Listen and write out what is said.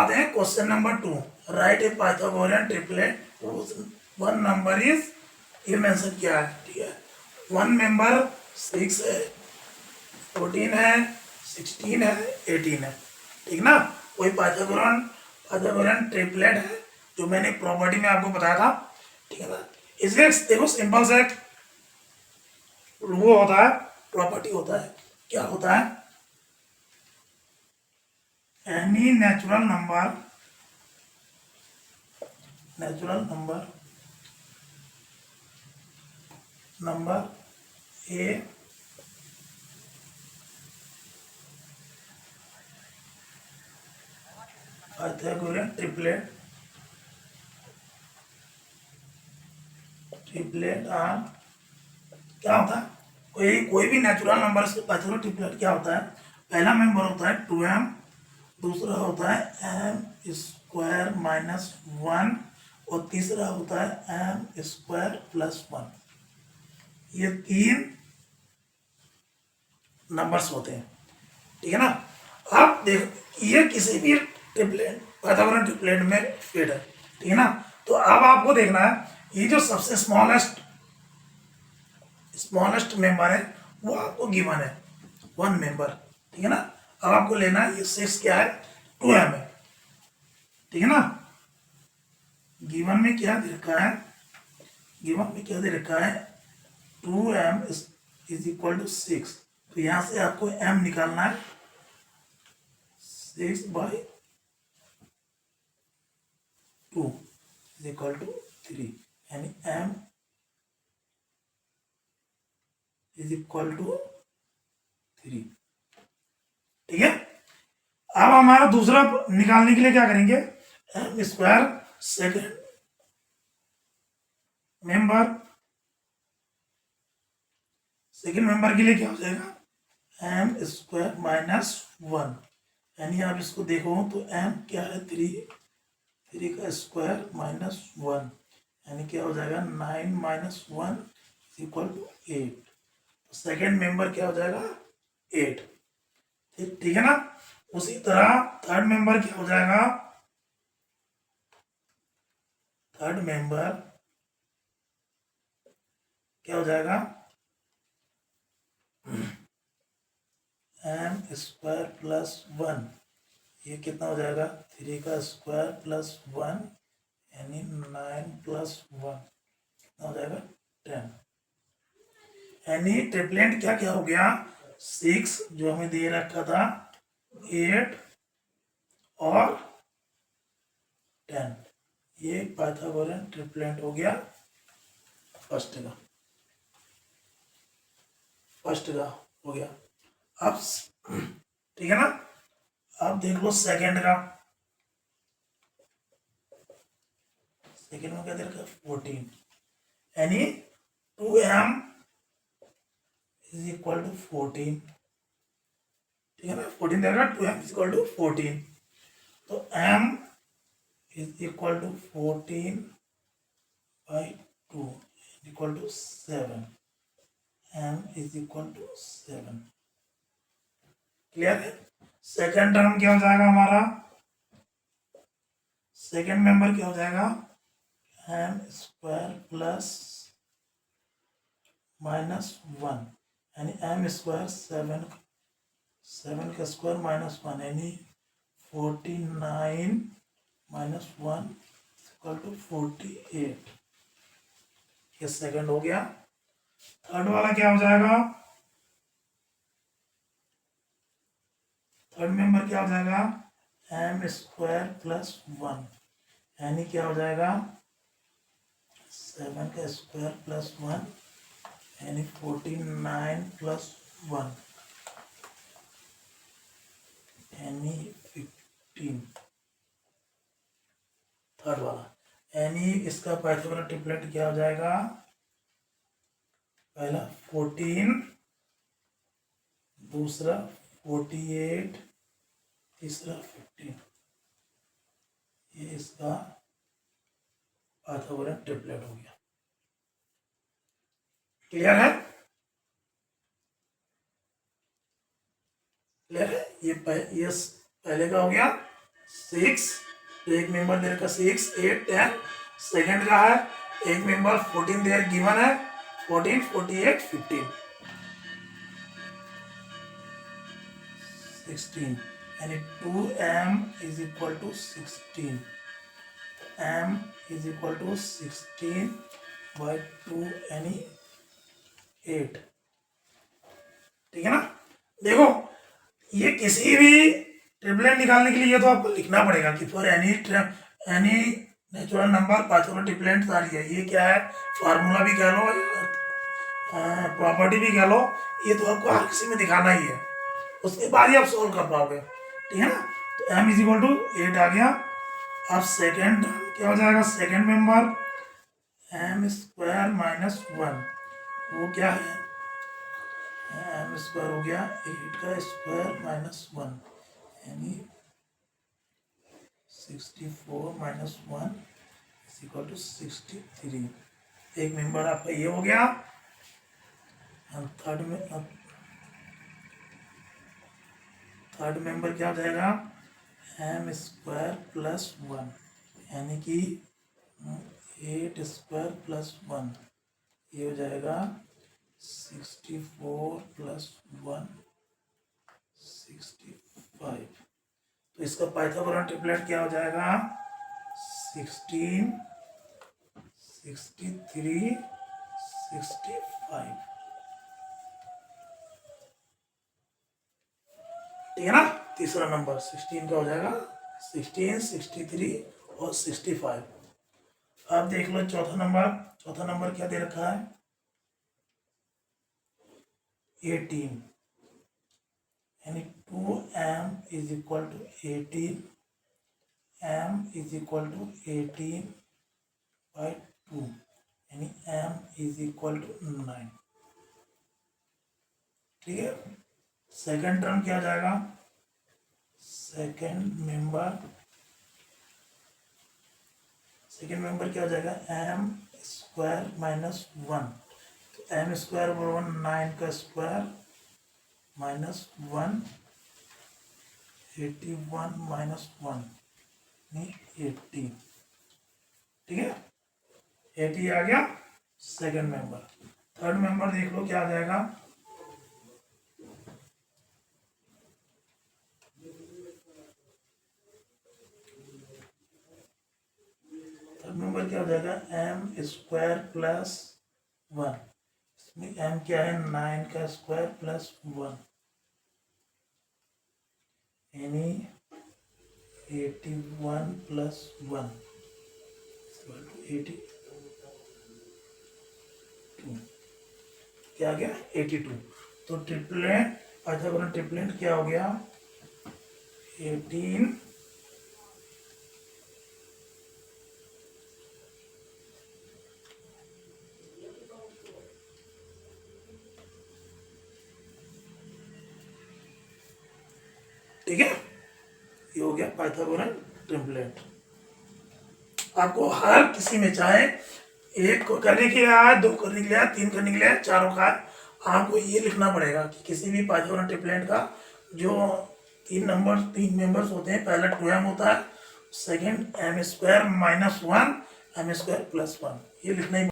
आते हैं question number 2। Right A Pythagorean triplet one number is, ये मेंशन किया है, ठीक है। वन मेंबर 6 है, 14 है, 16 है, 18 है, ठीक ना। वही पाइथागोरियन ट्रिपलेट है जो मैंने प्रॉपर्टी में आपको बताया था, ठीक है ना। इसलिए देखो सिंपल से वो होता है, प्रॉपर्टी होता है, क्या होता है, any natural number a Pythagorean triplet are, क्या होता है, कोई भी नेचुरल नंबर से पाइथागोरियन ट्रिपलेट क्या होता है, पहला मेंबर होता है 2m, दूसरा होता है m स्क्वायर माइनस 1 और तीसरा होता है m स्क्वायर प्लस 1। ये 3 नंबर्स होते हैं, ठीक है ना। आप देख ये किसी भी ट्रिपलेट पाइथागोरियन ट्रिपलेट में फिट है, ठीक है ना। तो अब आपको देखना है ये जो सबसे स्मॉलेस्ट मेंबर है वो आपको गिवन है, वन मेंबर, ठीक है ना। अब आपको लेना है ये 6 क्या है, 2m है, ठीक है ना। गिवन में क्या दे रखा है, 2m इज इक्वल टू 6। तो यहां से आपको m निकालना है, 6/2 इज इक्वल टू 3, यानी m इज इक्वल टू 3, ठीक है। अब हमारा दूसरा निकालने के लिए क्या करेंगे, m स्क्वायर सेकेंड मेंबर के लिए क्या हो जाएगा, m स्क्वायर माइनस 1, यानी आप इसको देखो तो m क्या है 3 का स्क्वायर माइनस 1, यानी क्या हो जाएगा 9 माइनस 1 इक्वल टू 8। तो सेकेंड मेंबर क्या हो जाएगा 8, ठीक है ना। उसी तरह थर्ड मेंबर क्या हो जाएगा, थर्ड मेंबर क्या हो जाएगा m स्क्वायर प्लस 1, ये कितना हो जाएगा 3 का स्क्वायर प्लस 1, यानी 9 प्लस 1 कितना हो जाएगा 10। यानी ट्रिपलेट क्या क्या हो गया, 6 जो हमें दे रखा था, 8 और 10, ये पाइथागोरियन ट्रिपलेट हो गया फर्स्ट का हो गया। अब ठीक है ना, अब देख लो सेकंड का, सेकंड में क्या दे रखा 14, यानी 2m इज इक्वल टू 14, ठीक है ना। 14 दे रखा, 2m इज इक्वल टू 14, तो m is equal to 14/2 equal to 7, m is equal to 7, clear है। सेकेंड टर्म क्या हो जाएगा हमारा, सेकेंड मेंबर क्या हो जाएगा m स्क्वायर प्लस माइनस 1, यानी m स्क्वायर 7 का स्क्वायर माइनस 1, यानी 49 माइनस 1 इक्वल टू 48, ये सेकंड हो गया। थर्ड वाला क्या हो जाएगा, थर्ड मेंबर क्या हो जाएगा m स्क्वायर प्लस 1, यानी क्या हो जाएगा 7 का स्क्वायर प्लस 1, यानी 49 प्लस 1 यानी 15, थर्ड वाला। यानी इसका पाइथागोरस ट्रिपलेट क्या हो जाएगा, पहला 14, दूसरा 48, तीसरा 15, ये इसका पाइथागोरस ट्रिपलेट हो गया। क्लियर है, क्लियर है। ये पहले का हो गया, 6, तो एक मेंबर दे रखा 6, 8, 10, सेकंड का है एक मेंबर 14 देर गिवन है, 14, 48, 15, 16, यानी 2m is equal to 16, m is equal to 16 by 2 यानी 8। ठीक है ना। देखो ये किसी भी ट्रिपलेट निकालने के लिए तो आपको लिखना पड़ेगा कि for any natural number Pythagoras triplet आ रही है। ये क्या है, फार्मूला भी कह लो, प्रॉपर्टी भी कह लो, ये तो आपको हर किसी में दिखाना ही है, उसके बाद ही आप सोल्व कर पाओगे। ठीक है ना। तो m इज इक्वल टू 8 आ गया। अब सेकेंड क्या हो जाएगा, second member m square minus 1, वो क्या है, m स्क्वायर हो गया 8 का स्क्वायर माइनस 1, यानी 64 माइनस 1 इज इक्वल टू 63। एक मेंबर आपका ये हो गया। थर्ड मेंबर क्या हो जाएगा, m स्क्वायर प्लस 1, यानी कि 8 स्क्वायर प्लस 1, ये हो जाएगा 64 प्लस 1 65। तो इसका पाइथागोरस ट्रिपलेट क्या हो जाएगा, 16, 63, 65। ठीक है ना। तीसरा नंबर 16 का हो जाएगा 16, 63 और 65। अब देख लो चौथा नंबर। चौथा नंबर क्या दे रखा है, 18, यानी 2m is equal to 18, m is equal to 18 by 2, यानी m इज इक्वल टू 9। ठीक है। सेकेंड टर्म क्या जाएगा, सेकेंड मेंबर क्या हो जाएगा, m स्क्वायर माइनस 1, तो m स्क्वायर बराबर 9 का स्क्वायर माइनस 1, 81 माइनस 1 नहीं 80। ठीक है, 80 आ गया सेकेंड मेंबर। थर्ड मेंबर देख लो क्या आ जाएगा, नंबर क्या हो जाएगा, m स्क्वायर प्लस 1, इसमें m क्या है 9 का स्क्वायर प्लस 1, यानी 81 प्लस 1 82। क्या आ गया 82। तो ट्रिपलेट पाइथागोरस ट्रिपलेट क्या हो गया, 18, ठीक है, ये हो गया पाइथागोरस ट्रिपलेट। आपको हर किसी में चाहे एक को करने के लिए आया, दो करने के लिए आया, तीन करने के लिए आया, चारों का, आपको ये लिखना पड़ेगा कि किसी भी पाइथागोरस ट्रिपलेट का जो तीन मेंबर्स होते हैं, पहला 2m होता है, second m square minus 1, m square plus 1, ये लिखना ही